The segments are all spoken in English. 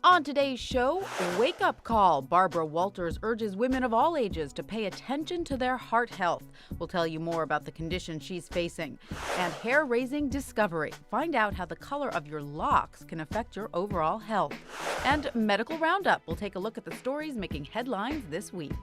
On today's show, Wake Up Call. Barbara Walters urges women of all ages to pay attention to their heart health. We'll tell you more about the condition she's facing. And hair-raising discovery. Find out how the color of your locks can affect your overall health. And Medical Roundup. We'll take a look at the stories making headlines this week.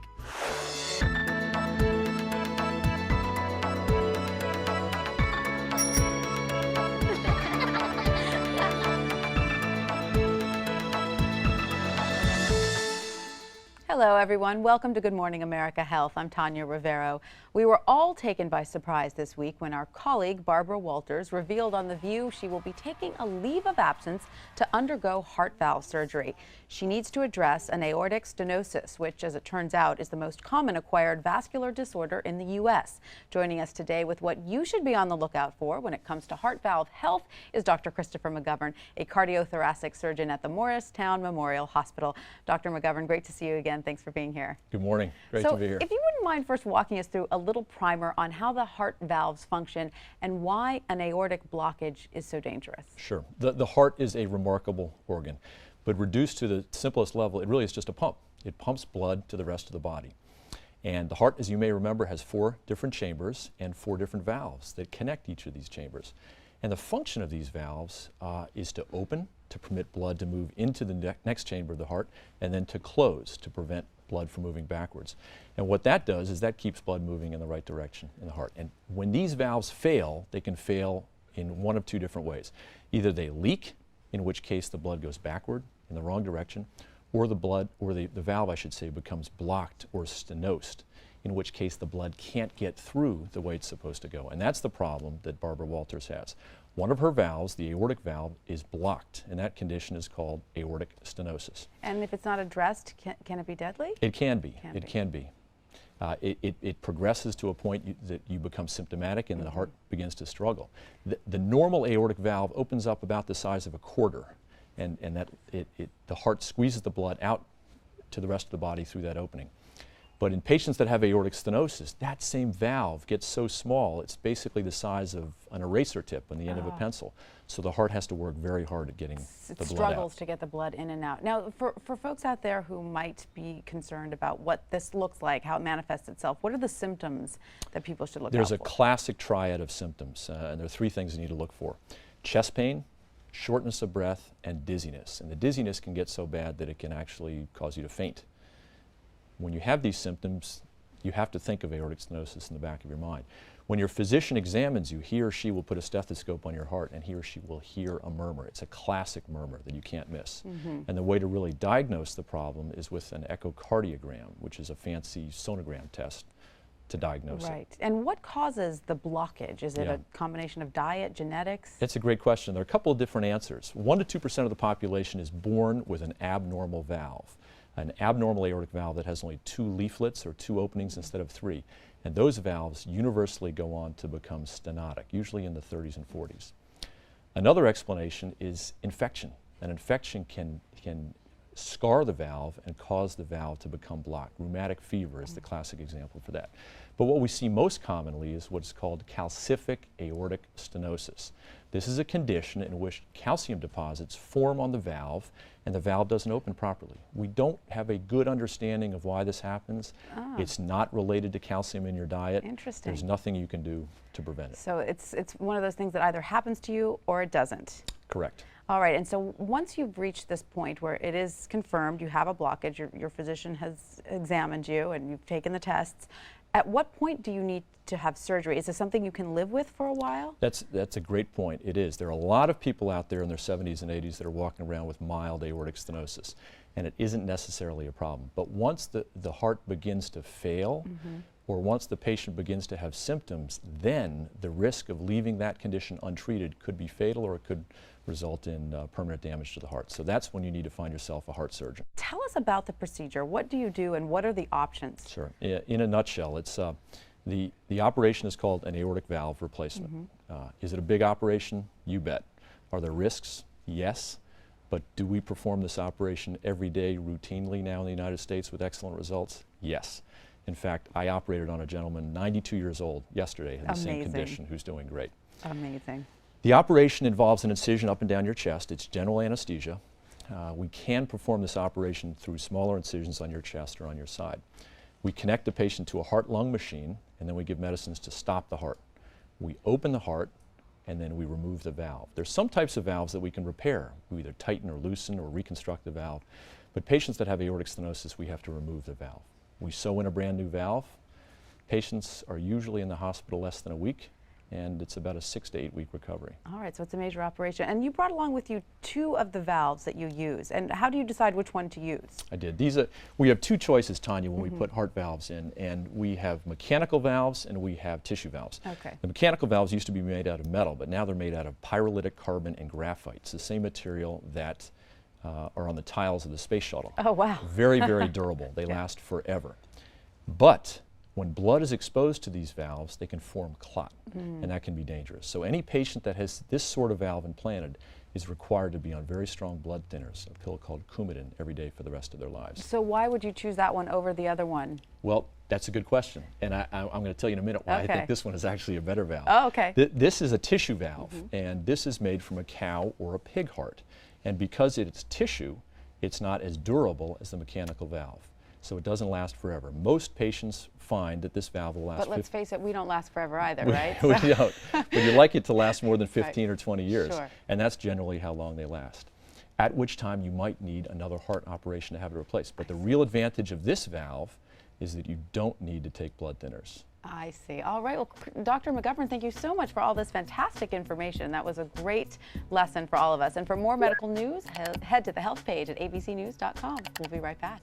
Hello, everyone. Welcome to Good Morning America Health. I'm Tanya Rivero. We were all taken by surprise this week when our colleague Barbara Walters revealed on The View she will be taking a leave of absence to undergo heart valve surgery. She needs to address an aortic stenosis, which, as it turns out, is the most common acquired vascular disorder in the U.S. Joining us today with what you should be on the lookout for when it comes to heart valve health is Dr. Christopher Magovern, a cardiothoracic surgeon at the Morristown Memorial Hospital. Dr. Magovern, great to see you again. Thanks for being here. Good morning. Great to be here. If you wouldn't mind first walking us through a little primer on how the heart valves function and why an aortic blockage is so dangerous. Sure. The heart is a remarkable organ, but reduced to the simplest level, it really is just a pump. It pumps blood to the rest of the body. And the heart, as you may remember, has 4 different chambers and 4 different valves that connect each of these chambers. And the function of these valves is to open, to permit blood to move into the next chamber of the heart, and then to close to prevent blood from moving backwards. And what that does is that keeps blood moving in the right direction in the heart. And when these valves fail, they can fail in one of 2 different ways. Either they leak, in which case the blood goes backward in the wrong direction, or the valve, I should say, becomes blocked or stenosed, in which case the blood can't get through the way it's supposed to go. And that's the problem that Barbara Walters has. One of her valves, the aortic valve, is blocked, and that condition is called aortic stenosis. And if it's not addressed, can it be deadly? It can be. It can be. It progresses to a point that you become symptomatic and the heart begins to struggle. The normal aortic valve opens up about the size of a quarter, and the heart squeezes the blood out to the rest of the body through that opening. But in patients that have aortic stenosis, that same valve gets so small, it's basically the size of an eraser tip on the end of a pencil. So the heart has to work very hard at getting the blood out. It struggles to get the blood in and out. Now, for folks out there who might be concerned about what this looks like, how it manifests itself, what are the symptoms that people should look out for? There's a classic triad of symptoms, and there are 3 things you need to look for. Chest pain, shortness of breath, and dizziness. And the dizziness can get so bad that it can actually cause you to faint. When you have these symptoms, you have to think of aortic stenosis in the back of your mind. When your physician examines you, he or she will put a stethoscope on your heart and he or she will hear a murmur. It's a classic murmur that you can't miss. And the way to really diagnose the problem is with an echocardiogram, which is a fancy sonogram test to diagnose it. Right. And what causes the blockage? Is it a combination of diet, genetics? It's a great question. There are a couple of different answers. 1 to 2% of the population is born with an abnormal valve. An abnormal aortic valve that has only 2 leaflets or 2 openings instead of 3. And those valves universally go on to become stenotic, usually in the 30s and 40s. Another explanation is infection. An infection can scar the valve and cause the valve to become blocked. Rheumatic fever is the classic example for that. But what we see most commonly is what's called calcific aortic stenosis. This is a condition in which calcium deposits form on the valve and the valve doesn't open properly. We don't have a good understanding of why this happens. It's not related to calcium in your diet. Interesting. There's nothing you can do to prevent it. So it's one of those things that either happens to you or it doesn't. Correct. All right, and so once you've reached this point where it is confirmed you have a blockage, your physician has examined you and you've taken the tests, at what point do you need to have surgery? Is this something you can live with for a while? That's a great point. It is. There are a lot of people out there in their 70s and 80s that are walking around with mild aortic stenosis, and it isn't necessarily a problem. But once the heart begins to fail, or once the patient begins to have symptoms, then the risk of leaving that condition untreated could be fatal or it could result in permanent damage to the heart. So that's when you need to find yourself a heart surgeon. Tell us about the procedure. What do you do and what are the options? Sure. In a nutshell, it's the operation is called an aortic valve replacement. Is it a big operation? You bet. Are there risks? Yes. But do we perform this operation every day routinely now in the United States with excellent results? Yes. In fact, I operated on a gentleman 92 years old yesterday, had the same condition, who's doing great. Amazing. The operation involves an incision up and down your chest. It's general anesthesia. we can perform this operation through smaller incisions on your chest or on your side. We connect the patient to a heart-lung machine, and then we give medicines to stop the heart. We open the heart, and then we remove the valve. There's some types of valves that we can repair. We either tighten or loosen or reconstruct the valve. But patients that have aortic stenosis, we have to remove the valve. We sew in a brand new valve. Patients are usually in the hospital less than a week, and it's about a 6 to 8 week recovery. All right, so it's a major operation. And you brought along with you 2 of the valves that you use. And how do you decide which one to use? I did. We have 2 choices, Tanya, when we put heart valves in, and we have mechanical valves and we have tissue valves. Okay. The mechanical valves used to be made out of metal, but now they're made out of pyrolytic carbon and graphite. It's the same material that are on the tiles of the space shuttle. Oh, wow. Very, very durable. They last forever. But when blood is exposed to these valves, they can form clot, and that can be dangerous. So any patient that has this sort of valve implanted is required to be on very strong blood thinners, a pill called Coumadin, every day for the rest of their lives. So why would you choose that one over the other one? Well, that's a good question, and I'm going to tell you in a minute why I think this one is actually a better valve. Oh, okay. This is a tissue valve, and this is made from a cow or a pig heart. And because it's tissue, it's not as durable as the mechanical valve. So it doesn't last forever. Most patients find that this valve will last. But let's face it, we don't last forever either, we, right? We don't. But you like it to last more than 15 or 20 years. Sure. And that's generally how long they last. At which time you might need another heart operation to have it replaced. But the real advantage of this valve is that you don't need to take blood thinners. I see. All right. Well, Dr. Magovern, thank you so much for all this fantastic information. That was a great lesson for all of us. And for more medical news, head to the health page at abcnews.com. We'll be right back.